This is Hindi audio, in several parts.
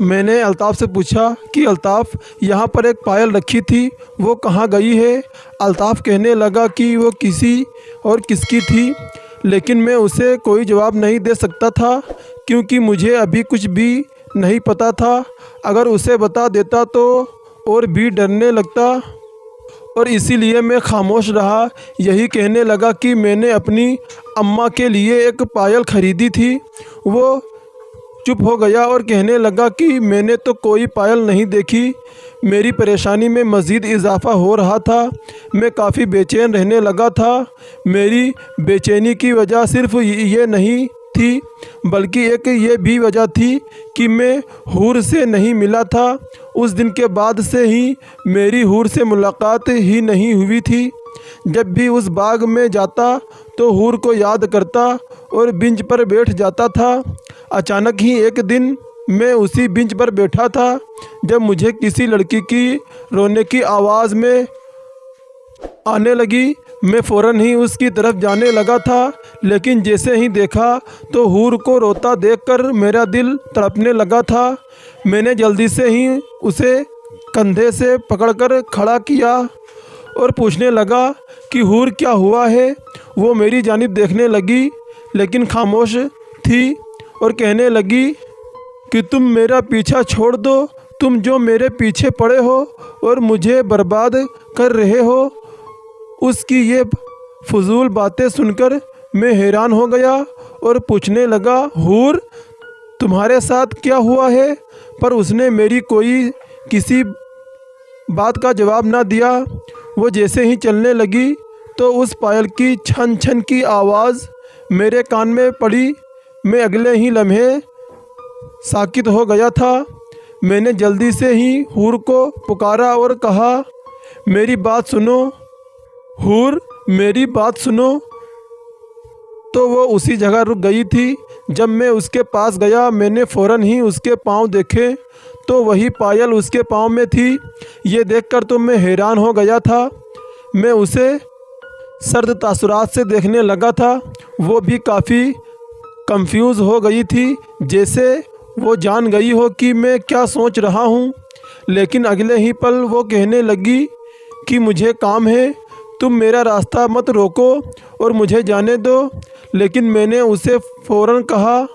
मैंने अल्ताफ़ से पूछा कि अल्ताफ़, यहाँ पर एक पायल रखी थी, वो कहाँ गई है? अल्ताफ़ कहने लगा कि वो किसी और किसकी थी, लेकिन मैं उसे कोई जवाब नहीं दे सकता था क्योंकि मुझे अभी कुछ भी नहीं पता था। अगर उसे बता देता तो और भी डरने लगता और इसीलिए मैं खामोश रहा। यही कहने लगा कि मैंने अपनी अम्मा के लिए एक पायल ख़रीदी थी। वो चुप हो गया और कहने लगा कि मैंने तो कोई पायल नहीं देखी। मेरी परेशानी में मज़ीद इजाफ़ा हो रहा था। मैं काफ़ी बेचैन रहने लगा था। मेरी बेचैनी की वजह सिर्फ़ ये नहीं थी बल्कि एक ये भी वजह थी कि मैं हूर से नहीं मिला था। उस दिन के बाद से ही मेरी हूर से मुलाकात ही नहीं हुई थी। जब भी उस बाग में जाता तो हूर को याद करता और बेंच पर बैठ जाता था। अचानक ही एक दिन मैं उसी बेंच पर बैठा था जब मुझे किसी लड़की की रोने की आवाज़ में आने लगी। मैं फ़ौरन ही उसकी तरफ जाने लगा था, लेकिन जैसे ही देखा तो हूर को रोता देखकर मेरा दिल तड़पने लगा था। मैंने जल्दी से ही उसे कंधे से पकड़कर खड़ा किया और पूछने लगा कि हूर, क्या हुआ है? वो मेरी जानिब देखने लगी लेकिन खामोश थी और कहने लगी कि तुम मेरा पीछा छोड़ दो। तुम जो मेरे पीछे पड़े हो और मुझे बर्बाद कर रहे हो। उसकी ये फजूल बातें सुनकर मैं हैरान हो गया और पूछने लगा, हूर, तुम्हारे साथ क्या हुआ है? पर उसने मेरी कोई किसी बात का जवाब ना दिया। वो जैसे ही चलने लगी तो उस पायल की छन छन की आवाज़ मेरे कान में पड़ी। मैं अगले ही लम्हे साकित हो गया था। मैंने जल्दी से ही हूर को पुकारा और कहा, मेरी बात सुनो हूर, मेरी बात सुनो। तो वो उसी जगह रुक गई थी। जब मैं उसके पास गया मैंने फ़ौरन ही उसके पाँव देखे तो वही पायल उसके पाँव में थी। ये देखकर तो मैं हैरान हो गया था। मैं उसे सर्द तासुरात से देखने लगा था। वो भी काफ़ी कंफ्यूज हो गई थी, जैसे वो जान गई हो कि मैं क्या सोच रहा हूँ। लेकिन अगले ही पल वो कहने लगी कि मुझे काम है, तुम मेरा रास्ता मत रोको और मुझे जाने दो। लेकिन मैंने उसे फ़ौरन कहा,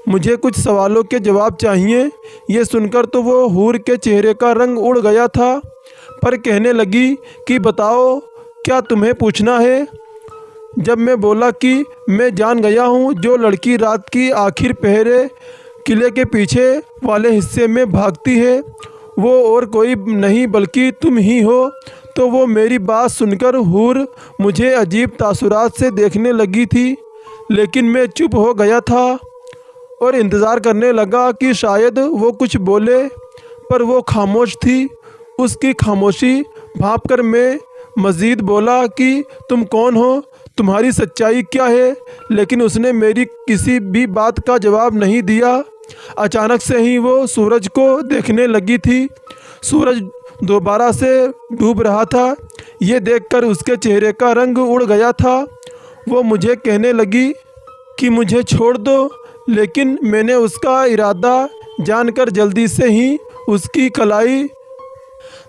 मुझे कुछ सवालों के जवाब चाहिए। ये सुनकर तो वो हूर के चेहरे का रंग उड़ गया था, पर कहने लगी कि बताओ, क्या तुम्हें पूछना है? जब मैं बोला कि मैं जान गया हूँ जो लड़की रात की आखिर पहरे किले के पीछे वाले हिस्से में भागती है, वो और कोई नहीं बल्कि तुम ही हो, तो वो मेरी बात सुनकर हूर मुझे अजीब तासुरात से देखने लगी थी। लेकिन मैं चुप हो गया था और इंतज़ार करने लगा कि शायद वो कुछ बोले, पर वो खामोश थी। उसकी खामोशी भांपकर मैं मज़ीद बोला कि तुम कौन हो, तुम्हारी सच्चाई क्या है? लेकिन उसने मेरी किसी भी बात का जवाब नहीं दिया। अचानक से ही वो सूरज को देखने लगी थी। सूरज दोबारा से डूब रहा था। ये देखकर उसके चेहरे का रंग उड़ गया था। वो मुझे कहने लगी कि मुझे छोड़ दो, लेकिन मैंने उसका इरादा जानकर जल्दी से ही उसकी कलाई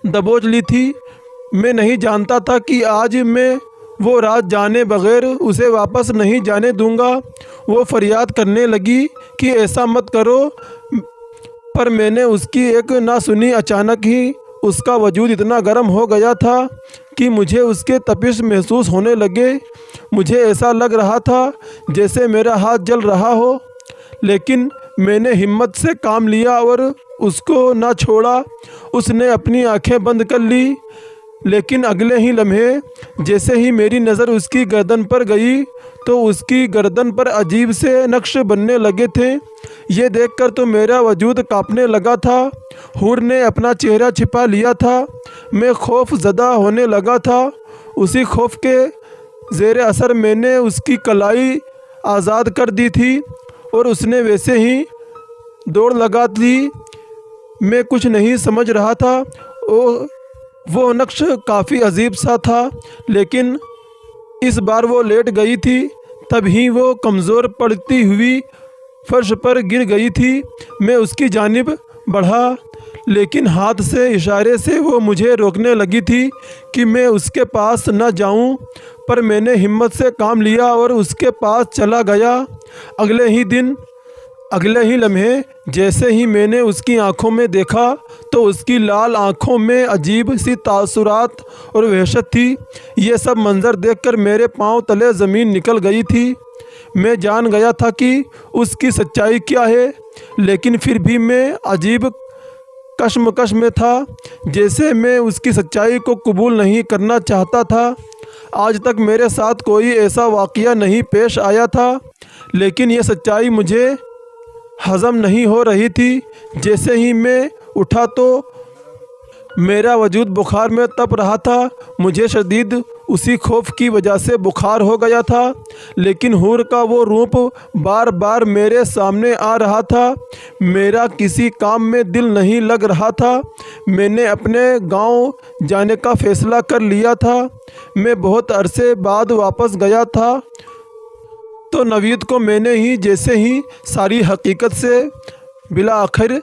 दबोच ली थी। मैं नहीं जानता था कि आज मैं वो रात जाने बगैर उसे वापस नहीं जाने दूंगा। वो फरियाद करने लगी कि ऐसा मत करो, पर मैंने उसकी एक ना सुनी। अचानक ही उसका वजूद इतना गर्म हो गया था कि मुझे उसके तपिश महसूस होने लगे। मुझे ऐसा लग रहा था जैसे मेरा हाथ जल रहा हो, लेकिन मैंने हिम्मत से काम लिया और उसको ना छोड़ा। उसने अपनी आंखें बंद कर ली, लेकिन अगले ही लम्हे जैसे ही मेरी नज़र उसकी गर्दन पर गई तो उसकी गर्दन पर अजीब से नक्श बनने लगे थे। ये देखकर तो मेरा वजूद कांपने लगा था। हूर ने अपना चेहरा छिपा लिया था। मैं खौफ ज़दा होने लगा था। उसी खौफ के ज़ेर असर मैंने उसकी कलाई आज़ाद कर दी थी और उसने वैसे ही दौड़ लगा दी। मैं कुछ नहीं समझ रहा था। वो नक्श काफ़ी अजीब सा था, लेकिन इस बार वो लेट गई थी। तभी वो कमज़ोर पड़ती हुई फर्श पर गिर गई थी। मैं उसकी जानिब बढ़ा, लेकिन हाथ से इशारे से वो मुझे रोकने लगी थी कि मैं उसके पास न जाऊं, पर मैंने हिम्मत से काम लिया और उसके पास चला गया। अगले ही लम्हे जैसे ही मैंने उसकी आंखों में देखा तो उसकी लाल आंखों में अजीब सी तासुरात और वहशत थी। ये सब मंज़र देखकर मेरे पांव तले ज़मीन निकल गई थी। मैं जान गया था कि उसकी सच्चाई क्या है, लेकिन फिर भी मैं अजीब कश्मकश में था, जैसे मैं उसकी सच्चाई को कबूल नहीं करना चाहता था। आज तक मेरे साथ कोई ऐसा वाक़या नहीं पेश आया था, लेकिन यह सच्चाई मुझे हज़म नहीं हो रही थी। जैसे ही मैं उठा तो मेरा वजूद बुखार में तप रहा था। मुझे शदीद उसी खौफ की वजह से बुखार हो गया था, लेकिन हूर का वो रूप बार बार मेरे सामने आ रहा था। मेरा किसी काम में दिल नहीं लग रहा था। मैंने अपने गांव जाने का फ़ैसला कर लिया था। मैं बहुत अरसे बाद वापस गया था तो नवीद को मैंने ही जैसे ही सारी हकीकत से बिला आखिर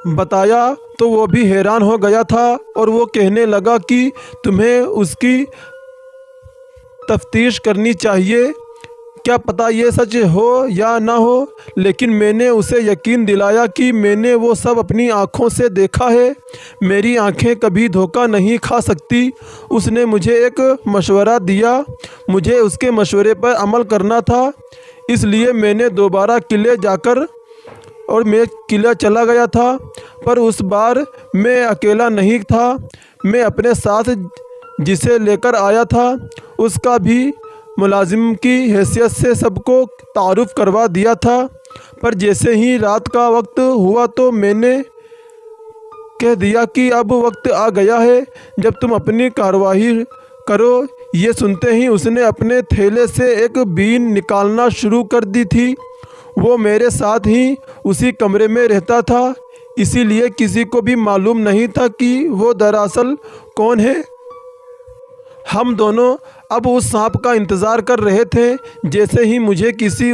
बताया तो वो भी हैरान हो गया था और वो कहने लगा कि तुम्हें उसकी तफ्तीश करनी चाहिए। क्या पता ये सच हो या ना हो, लेकिन मैंने उसे यकीन दिलाया कि मैंने वो सब अपनी आँखों से देखा है। मेरी आँखें कभी धोखा नहीं खा सकती। उसने मुझे एक मशवरा दिया। मुझे उसके मशवरे पर अमल करना था, इसलिए मैंने दोबारा किले जाकर और मैं किला चला गया था, पर उस बार मैं अकेला नहीं था। मैं अपने साथ जिसे लेकर आया था उसका भी मुलाजिम की हैसियत से सबको तारुफ़ करवा दिया था। पर जैसे ही रात का वक्त हुआ तो मैंने कह दिया कि अब वक्त आ गया है जब तुम अपनी कार्रवाई करो। ये सुनते ही उसने अपने थैले से एक बीन निकालना शुरू कर दी थी। वो मेरे साथ ही उसी कमरे में रहता था, इसीलिए किसी को भी मालूम नहीं था कि वो दरअसल कौन है। हम दोनों अब उस सांप का इंतज़ार कर रहे थे। जैसे ही मुझे किसी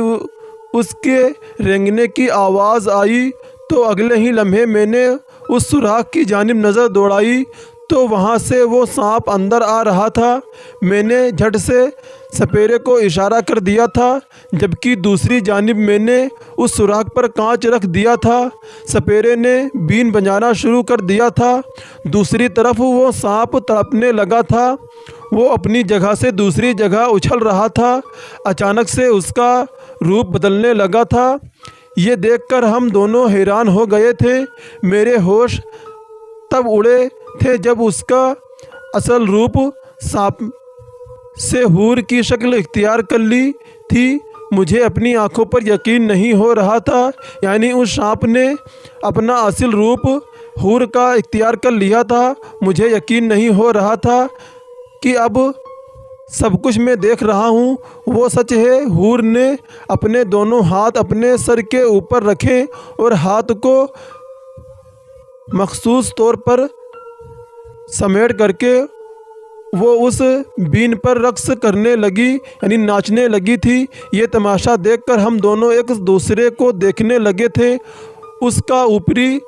उसके रेंगने की आवाज़ आई तो अगले ही लम्हे मैंने उस सुराख की जानिब नज़र दौड़ाई तो वहाँ से वो सांप अंदर आ रहा था। मैंने झट से सपेरे को इशारा कर दिया था, जबकि दूसरी जानिब मैंने उस सुराख पर कांच रख दिया था। सपेरे ने बीन बजाना शुरू कर दिया था। दूसरी तरफ वो सांप तड़पने लगा था। वो अपनी जगह से दूसरी जगह उछल रहा था। अचानक से उसका रूप बदलने लगा था। ये देखकर हम दोनों हैरान हो गए थे। मेरे होश तब उड़े थे जब उसका असल रूप सांप से हूर की शक्ल इख्तियार कर ली थी। मुझे अपनी आंखों पर यकीन नहीं हो रहा था, यानी उस सांप ने अपना असल रूप हूर का इख्तियार कर लिया था। मुझे यकीन नहीं हो रहा था कि अब सब कुछ मैं देख रहा हूँ वो सच है। हूर ने अपने दोनों हाथ अपने सर के ऊपर रखे और हाथ को मखसूस तौर पर समेट करके वो उस बीन पर रक्स करने लगी, यानी नाचने लगी थी। ये तमाशा देखकर हम दोनों एक दूसरे को देखने लगे थे। उसका ऊपरी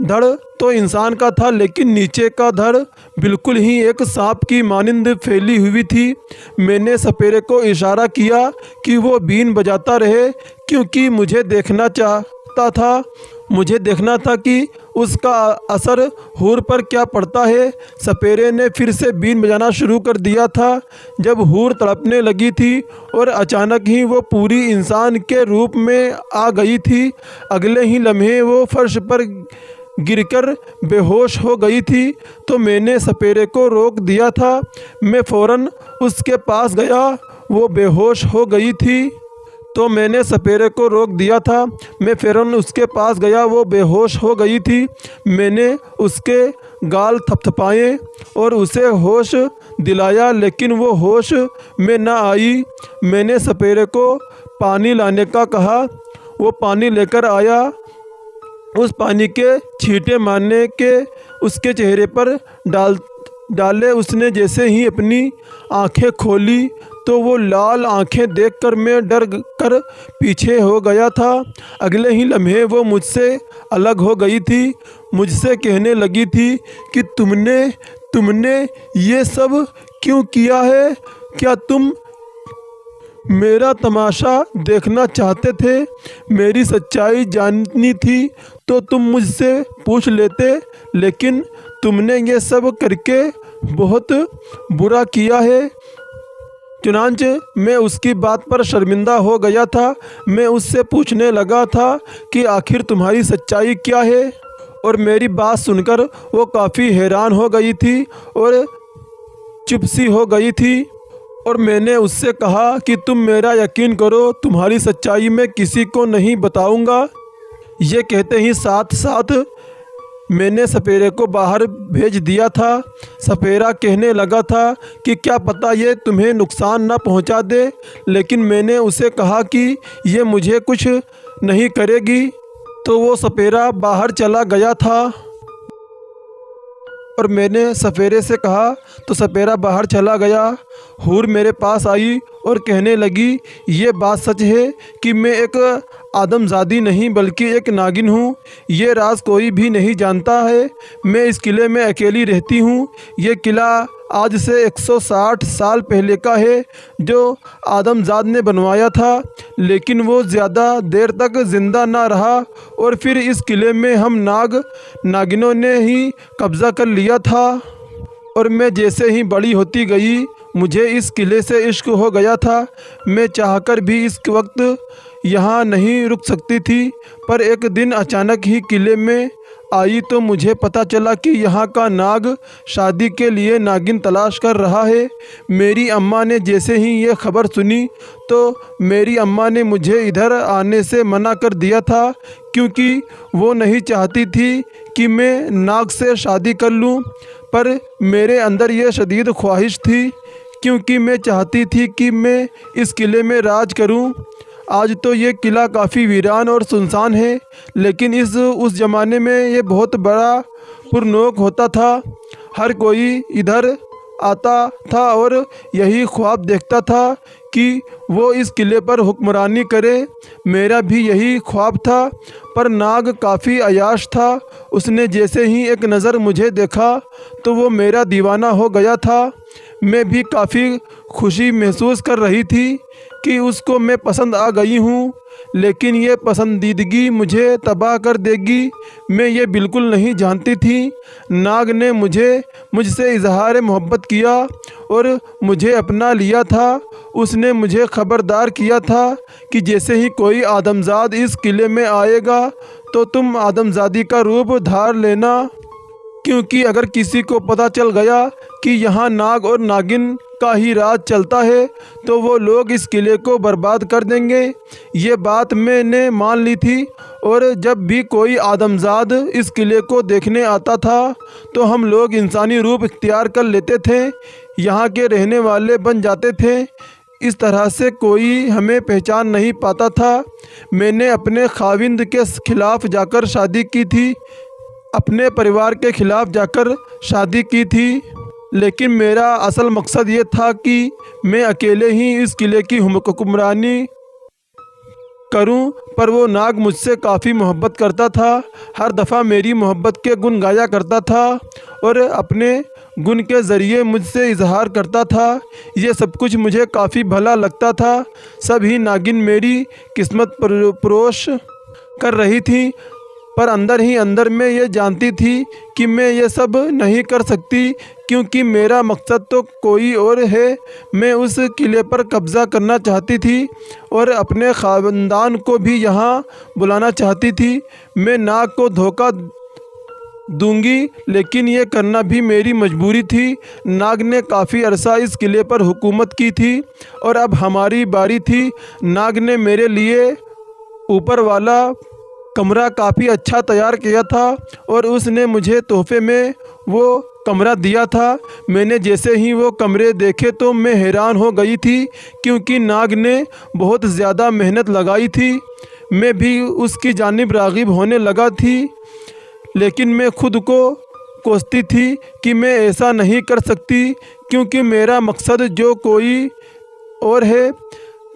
धड़ तो इंसान का था, लेकिन नीचे का धड़ बिल्कुल ही एक सांप की मानिंद फैली हुई थी। मैंने सपेरे को इशारा किया कि वो बीन बजाता रहे, क्योंकि मुझे देखना चाहता था। मुझे देखना था कि उसका असर हूर पर क्या पड़ता है। सपेरे ने फिर से बीन बजाना शुरू कर दिया था। जब हूर तड़पने लगी थी और अचानक ही वो पूरी इंसान के रूप में आ गई थी। अगले ही लम्हे वो फर्श पर गिरकर बेहोश हो गई थी, तो मैंने सपेरे को रोक दिया था। मैं फ़ौरन उसके पास गया। वो बेहोश हो गई थी तो मैंने सपेरे को रोक दिया था। मैं फ़ौरन उसके पास गया। वो बेहोश हो गई थी। मैंने उसके गाल थपथपाए और उसे होश दिलाया, लेकिन वो होश में न आई। मैंने सपेरे को पानी लाने का कहा। वो पानी लेकर आया। उस पानी के छींटे मारने के उसके चेहरे पर डाले। उसने जैसे ही अपनी आंखें खोली तो वो लाल आंखें देखकर मैं डर कर पीछे हो गया था। अगले ही लम्हे वो मुझसे अलग हो गई थी। मुझसे कहने लगी थी कि तुमने ये सब क्यों किया है? क्या तुम मेरा तमाशा देखना चाहते थे? मेरी सच्चाई जाननी थी तो तुम मुझसे पूछ लेते, लेकिन तुमने ये सब करके बहुत बुरा किया है। चुनांचे मैं उसकी बात पर शर्मिंदा हो गया था। मैं उससे पूछने लगा था कि आखिर तुम्हारी सच्चाई क्या है? और मेरी बात सुनकर वो काफ़ी हैरान हो गई थी और चुप सी हो गई थी। और मैंने उससे कहा कि तुम मेरा यकीन करो, तुम्हारी सच्चाई मैं किसी को नहीं बताऊंगा। ये कहते ही साथ साथ मैंने सपेरे को बाहर भेज दिया था। सपेरा कहने लगा था कि क्या पता ये तुम्हें नुकसान ना पहुंचा दे, लेकिन मैंने उसे कहा कि ये मुझे कुछ नहीं करेगी। तो वो सपेरा बाहर चला गया था और मैंने सपेरे से कहा तो सपेरा बाहर चला गया। हूर मेरे पास आई और कहने लगी, ये बात सच है कि मैं एक आदमजादी नहीं बल्कि एक नागिन हूँ। ये राज कोई भी नहीं जानता है। मैं इस किले में अकेली रहती हूँ। ये किला आज से 160 साल पहले का है, जो आदमजाद ने बनवाया था, लेकिन वो ज़्यादा देर तक ज़िंदा ना रहा और फिर इस किले में हम नागिनों ने ही कब्ज़ा कर लिया था। और मैं जैसे ही बड़ी होती गई मुझे इस किले से इश्क हो गया था। मैं चाहकर भी इस वक्त यहाँ नहीं रुक सकती थी, पर एक दिन अचानक ही किले में आई तो मुझे पता चला कि यहाँ का नाग शादी के लिए नागिन तलाश कर रहा है। मेरी अम्मा ने जैसे ही ये खबर सुनी तो मेरी अम्मा ने मुझे इधर आने से मना कर दिया था, क्योंकि वो नहीं चाहती थी कि मैं नाग से शादी कर लूँ। पर मेरे अंदर ये शदीद ख्वाहिश थी, क्योंकि मैं चाहती थी कि मैं इस किले में राज करूं। आज तो ये किला काफ़ी वीरान और सुनसान है, लेकिन उस ज़माने में ये बहुत बड़ा पुरनोक होता था। हर कोई इधर आता था और यही ख्वाब देखता था कि वो इस किले पर हुक्मरानी करे। मेरा भी यही ख्वाब था, पर नाग काफ़ी अयाश था। उसने जैसे ही एक नज़र मुझे देखा तो वो मेरा दीवाना हो गया था। मैं भी काफ़ी खुशी महसूस कर रही थी कि उसको मैं पसंद आ गई हूँ, लेकिन ये पसंदीदगी मुझे तबाह कर देगी, मैं ये बिल्कुल नहीं जानती थी। नाग ने मुझसे इजहार मोहब्बत किया और मुझे अपना लिया था। उसने मुझे खबरदार किया था कि जैसे ही कोई आदमजाद इस किले में आएगा तो तुम आदमजादी का रूप धार लेना, क्योंकि अगर किसी को पता चल गया कि यहाँ नाग और नागिन का ही राज चलता है तो वो लोग इस किले को बर्बाद कर देंगे। ये बात मैंने मान ली थी और जब भी कोई आदमजाद इस किले को देखने आता था तो हम लोग इंसानी रूप इख्तियार कर लेते थे, यहाँ के रहने वाले बन जाते थे। इस तरह से कोई हमें पहचान नहीं पाता था। मैंने अपने खाविंद के खिलाफ जाकर शादी की थी, अपने परिवार के खिलाफ जाकर शादी की थी, लेकिन मेरा असल मकसद ये था कि मैं अकेले ही इस किले की हुक्मरानी करूं। पर वो नाग मुझसे काफ़ी मोहब्बत करता था। हर दफ़ा मेरी मोहब्बत के गुण गाया करता था और अपने गुण के ज़रिए मुझसे इजहार करता था। ये सब कुछ मुझे काफ़ी भला लगता था। सभी नागिन मेरी किस्मत परोश कर रही थी, पर अंदर ही अंदर मैं ये जानती थी कि मैं ये सब नहीं कर सकती, क्योंकि मेरा मकसद तो कोई और है। मैं उस किले पर कब्ज़ा करना चाहती थी और अपने ख़ानदान को भी यहाँ बुलाना चाहती थी। मैं नाग को धोखा दूंगी, लेकिन ये करना भी मेरी मजबूरी थी। नाग ने काफ़ी अरसा इस किले पर हुकूमत की थी और अब हमारी बारी थी। नाग ने मेरे लिए ऊपर वाला कमरा काफ़ी अच्छा तैयार किया था और उसने मुझे तोहफे में वो कमरा दिया था। मैंने जैसे ही वो कमरे देखे तो मैं हैरान हो गई थी, क्योंकि नाग ने बहुत ज़्यादा मेहनत लगाई थी। मैं भी उसकी जानिब राग़िब होने लगा थी, लेकिन मैं खुद को कोसती थी कि मैं ऐसा नहीं कर सकती, क्योंकि मेरा मकसद जो कोई और है।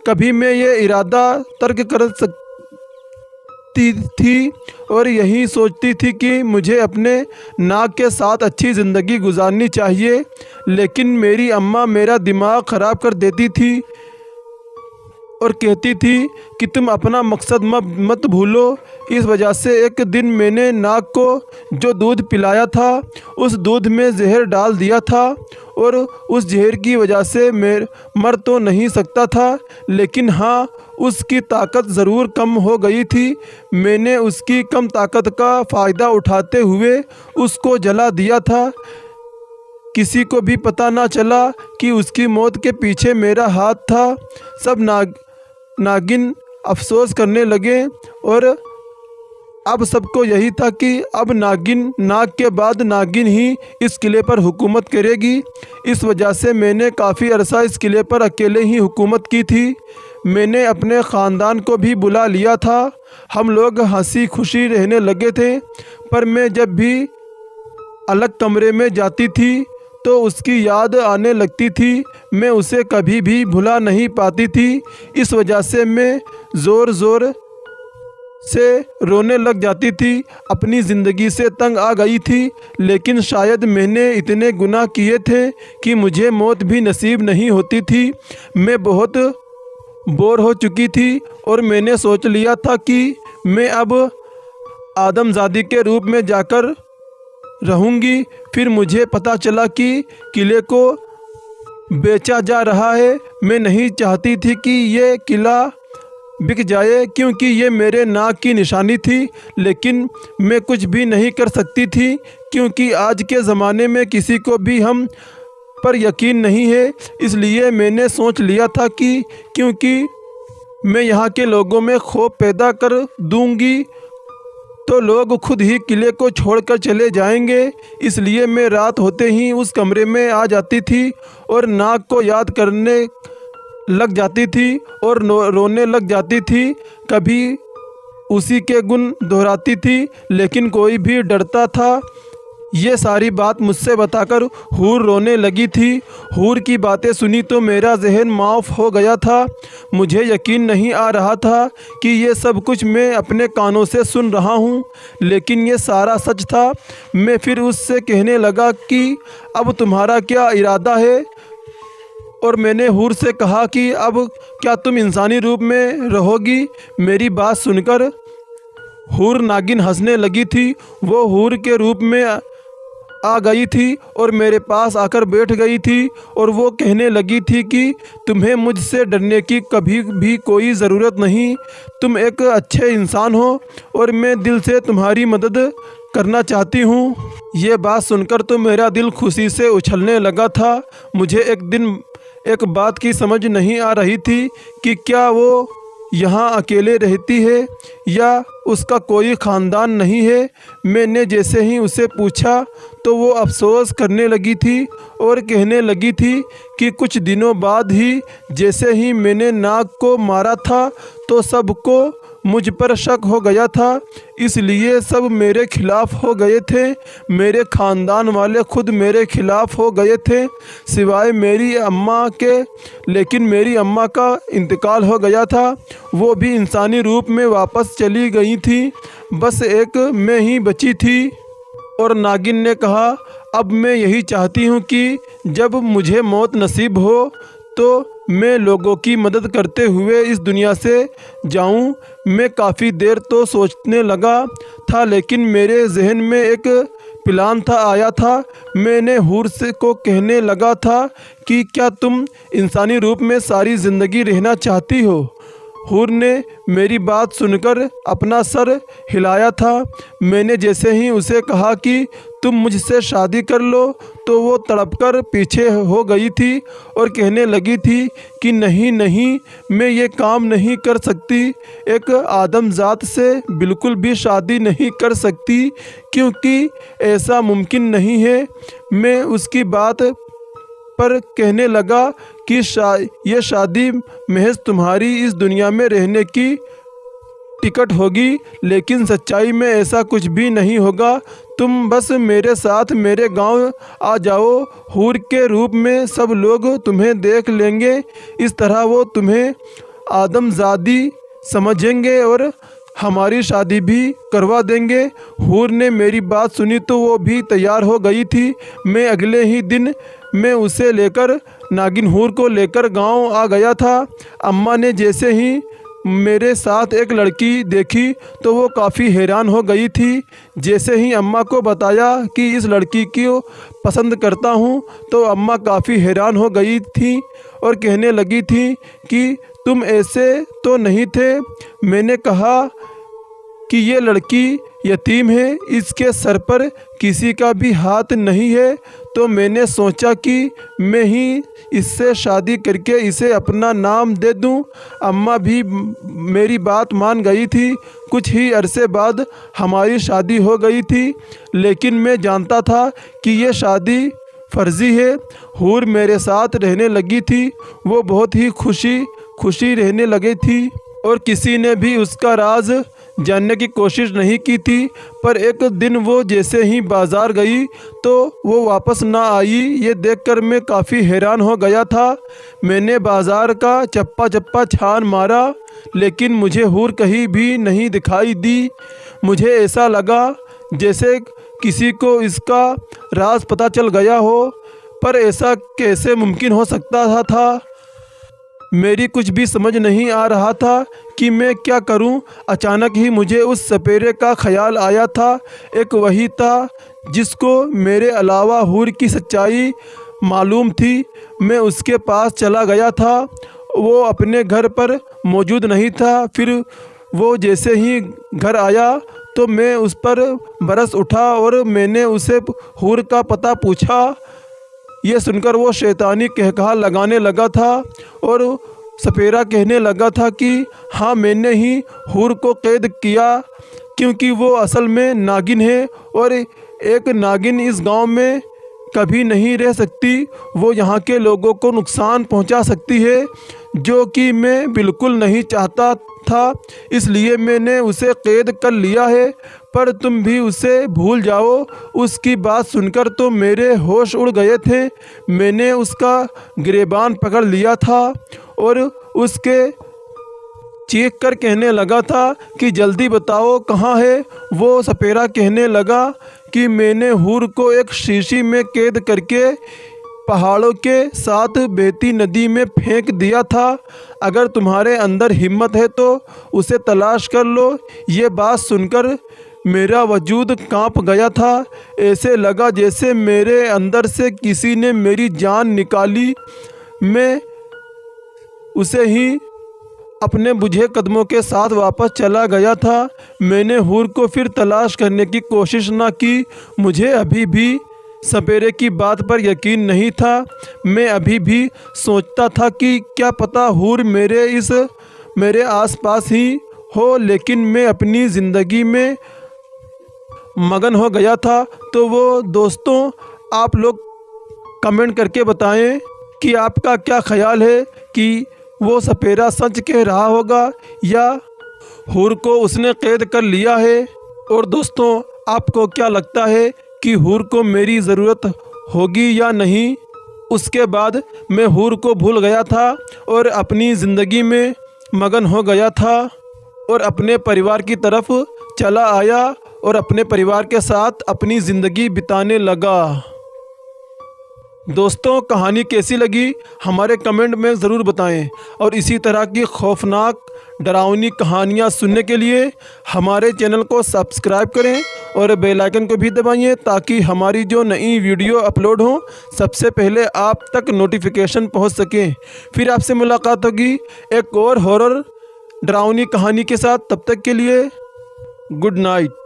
कभी मैं ये इरादा तर्क कर सकती थी और यही सोचती थी कि मुझे अपने नाक के साथ अच्छी ज़िंदगी गुजारनी चाहिए, लेकिन मेरी अम्मा मेरा दिमाग ख़राब कर देती थी और कहती थी कि तुम अपना मकसद मत भूलो। इस वजह से एक दिन मैंने नाक को जो दूध पिलाया था उस दूध में जहर डाल दिया था और उस जहर की वजह से मर तो नहीं सकता था, लेकिन हाँ, उसकी ताकत ज़रूर कम हो गई थी। मैंने उसकी कम ताकत का फ़ायदा उठाते हुए उसको जला दिया था। किसी को भी पता ना चला कि उसकी मौत के पीछे मेरा हाथ था। सब नागिन अफसोस करने लगे और अब सबको यही था कि अब नाग के बाद नागिन ही इस किले पर हुकूमत करेगी। इस वजह से मैंने काफ़ी अरसा इस किले पर अकेले ही हुकूमत की थी। मैंने अपने ख़ानदान को भी बुला लिया था। हम लोग हंसी खुशी रहने लगे थे, पर मैं जब भी अलग कमरे में जाती थी तो उसकी याद आने लगती थी। मैं उसे कभी भी भुला नहीं पाती थी। इस वजह से मैं ज़ोर ज़ोर से रोने लग जाती थी। अपनी ज़िंदगी से तंग आ गई थी, लेकिन शायद मैंने इतने गुनाह किए थे कि मुझे मौत भी नसीब नहीं होती थी। मैं बहुत बोर हो चुकी थी और मैंने सोच लिया था कि मैं अब आदमजादी के रूप में जाकर रहूँगी। फिर मुझे पता चला कि किले को बेचा जा रहा है। मैं नहीं चाहती थी कि ये किला बिक जाए, क्योंकि ये मेरे नाक की निशानी थी, लेकिन मैं कुछ भी नहीं कर सकती थी, क्योंकि आज के ज़माने में किसी को भी हम पर यकीन नहीं है। इसलिए मैंने सोच लिया था कि क्योंकि मैं यहाँ के लोगों में खौफ पैदा कर दूँगी तो लोग खुद ही किले को छोड़कर चले जाएंगे। इसलिए मैं रात होते ही उस कमरे में आ जाती थी और नाग को याद करने लग जाती थी और रोने लग जाती थी। कभी उसी के गुण दोहराती थी, लेकिन कोई भी डरता था। ये सारी बात मुझसे बताकर हूर रोने लगी थी। हूर की बातें सुनी तो मेरा जहन माफ हो गया था। मुझे यकीन नहीं आ रहा था कि ये सब कुछ मैं अपने कानों से सुन रहा हूँ, लेकिन ये सारा सच था। मैं फिर उससे कहने लगा कि अब तुम्हारा क्या इरादा है, और मैंने हूर से कहा कि अब क्या तुम इंसानी रूप में रहोगी। मेरी बात सुनकर हूर नागिन हंसने लगी थी। वो हूर के रूप में आ गई थी और मेरे पास आकर बैठ गई थी और वो कहने लगी थी कि तुम्हें मुझसे डरने की कभी भी कोई ज़रूरत नहीं। तुम एक अच्छे इंसान हो और मैं दिल से तुम्हारी मदद करना चाहती हूँ। ये बात सुनकर तो मेरा दिल खुशी से उछलने लगा था। मुझे एक दिन एक बात की समझ नहीं आ रही थी कि क्या वो यहाँ अकेले रहती है या उसका कोई ख़ानदान नहीं है। मैंने जैसे ही उसे पूछा तो वो अफसोस करने लगी थी और कहने लगी थी कि कुछ दिनों बाद ही जैसे ही मैंने नाग को मारा था तो सबको मुझ पर शक हो गया था, इसलिए सब मेरे खिलाफ़ हो गए थे। मेरे ख़ानदान वाले खुद मेरे खिलाफ़ हो गए थे, सिवाय मेरी अम्मा के। लेकिन मेरी अम्मा का इंतकाल हो गया था, वो भी इंसानी रूप में वापस चली गई थी। बस एक मैं ही बची थी। और नागिन ने कहा, अब मैं यही चाहती हूँ कि जब मुझे मौत नसीब हो तो मैं लोगों की मदद करते हुए इस दुनिया से जाऊं। मैं काफ़ी देर तो सोचने लगा था, लेकिन मेरे जहन में एक प्लान आया था। मैंने हूर से को कहने लगा था कि क्या तुम इंसानी रूप में सारी ज़िंदगी रहना चाहती हो। हूर ने मेरी बात सुनकर अपना सर हिलाया था। मैंने जैसे ही उसे कहा कि तुम मुझसे शादी कर लो तो वो तड़पकर पीछे हो गई थी और कहने लगी थी कि नहीं नहीं, मैं ये काम नहीं कर सकती। एक आदमजात से बिल्कुल भी शादी नहीं कर सकती, क्योंकि ऐसा मुमकिन नहीं है। मैं उसकी बात पर कहने लगा कि ये शादी महज तुम्हारी इस दुनिया में रहने की टिकट होगी, लेकिन सच्चाई में ऐसा कुछ भी नहीं होगा। तुम बस मेरे साथ मेरे गांव आ जाओ। हूर के रूप में सब लोग तुम्हें देख लेंगे। इस तरह वो तुम्हें आदमजादी समझेंगे और हमारी शादी भी करवा देंगे। हूर ने मेरी बात सुनी तो वो भी तैयार हो गई थी। मैं अगले ही दिन मैं उसे लेकर नागिन हूर को लेकर गांव आ गया था। अम्मा ने जैसे ही मेरे साथ एक लड़की देखी तो वो काफ़ी हैरान हो गई थी। जैसे ही अम्मा को बताया कि इस लड़की को पसंद करता हूँ तो अम्मा काफ़ी हैरान हो गई थी और कहने लगी थी कि तुम ऐसे तो नहीं थे। मैंने कहा कि ये लड़की यतीम है, इसके सर पर किसी का भी हाथ नहीं है, तो मैंने सोचा कि मैं ही इससे शादी करके इसे अपना नाम दे दूं। अम्मा भी मेरी बात मान गई थी। कुछ ही अरसे बाद हमारी शादी हो गई थी, लेकिन मैं जानता था कि ये शादी फर्जी है। हूर मेरे साथ रहने लगी थी। वो बहुत ही खुशी रहने लगी थी और किसी ने भी उसका राज जानने की कोशिश नहीं की थी। पर एक दिन वो जैसे ही बाज़ार गई तो वो वापस ना आई। ये देखकर मैं काफ़ी हैरान हो गया था। मैंने बाज़ार का चप्पा छान मारा, लेकिन मुझे हूर कहीं भी नहीं दिखाई दी। मुझे ऐसा लगा जैसे किसी को इसका राज पता चल गया हो, पर ऐसा कैसे मुमकिन हो सकता था। मेरी कुछ भी समझ नहीं आ रहा था कि मैं क्या करूं। अचानक ही मुझे उस सपेरे का ख्याल आया था। एक वही था जिसको मेरे अलावा हूर की सच्चाई मालूम थी। मैं उसके पास चला गया था। वो अपने घर पर मौजूद नहीं था। फिर वो जैसे ही घर आया तो मैं उस पर बरस उठा और मैंने उसे हूर का पता पूछा। ये सुनकर वो शैतानी कहकहा लगाने लगा था और सपेरा कहने लगा था कि हाँ, मैंने ही हूर को कैद किया, क्योंकि वो असल में नागिन है और एक नागिन इस गांव में कभी नहीं रह सकती। वो यहाँ के लोगों को नुकसान पहुँचा सकती है, जो कि मैं बिल्कुल नहीं चाहता था। इसलिए मैंने उसे कैद कर लिया है। पर तुम भी उसे भूल जाओ। उसकी बात सुनकर तो मेरे होश उड़ गए थे। मैंने उसका गिरेबान पकड़ लिया था और उसके चीख कर कहने लगा था कि जल्दी बताओ कहाँ है। वो सपेरा कहने लगा कि मैंने हूर को एक शीशी में कैद करके पहाड़ों के साथ बहती नदी में फेंक दिया था। अगर तुम्हारे अंदर हिम्मत है तो उसे तलाश कर लो। ये बात सुनकर मेरा वजूद कांप गया था। ऐसे लगा जैसे मेरे अंदर से किसी ने मेरी जान निकाली। मैं उसे ही अपने बुझे कदमों के साथ वापस चला गया था। मैंने हूर को फिर तलाश करने की कोशिश न की। मुझे अभी भी सपेरे की बात पर यकीन नहीं था। मैं अभी भी सोचता था कि क्या पता हूर मेरे आसपास ही हो, लेकिन मैं अपनी ज़िंदगी में मगन हो गया था। तो वो दोस्तों, आप लोग कमेंट करके बताएं कि आपका क्या ख्याल है कि वो सपेरा सच कह रहा होगा या हूर को उसने कैद कर लिया है। और दोस्तों, आपको क्या लगता है कि हूर को मेरी ज़रूरत होगी या नहीं। उसके बाद मैं हूर को भूल गया था और अपनी ज़िंदगी में मगन हो गया था और अपने परिवार की तरफ चला आया और अपने परिवार के साथ अपनी ज़िंदगी बिताने लगा। दोस्तों, कहानी कैसी लगी हमारे कमेंट में ज़रूर बताएं और इसी तरह की खौफनाक डरावनी कहानियाँ सुनने के लिए हमारे चैनल को सब्सक्राइब करें और बेल आइकन को भी दबाइए, ताकि हमारी जो नई वीडियो अपलोड हो सबसे पहले आप तक नोटिफिकेशन पहुंच सके। फिर आपसे मुलाकात होगी एक और हॉरर डरावनी कहानी के साथ। तब तक के लिए गुड नाइट।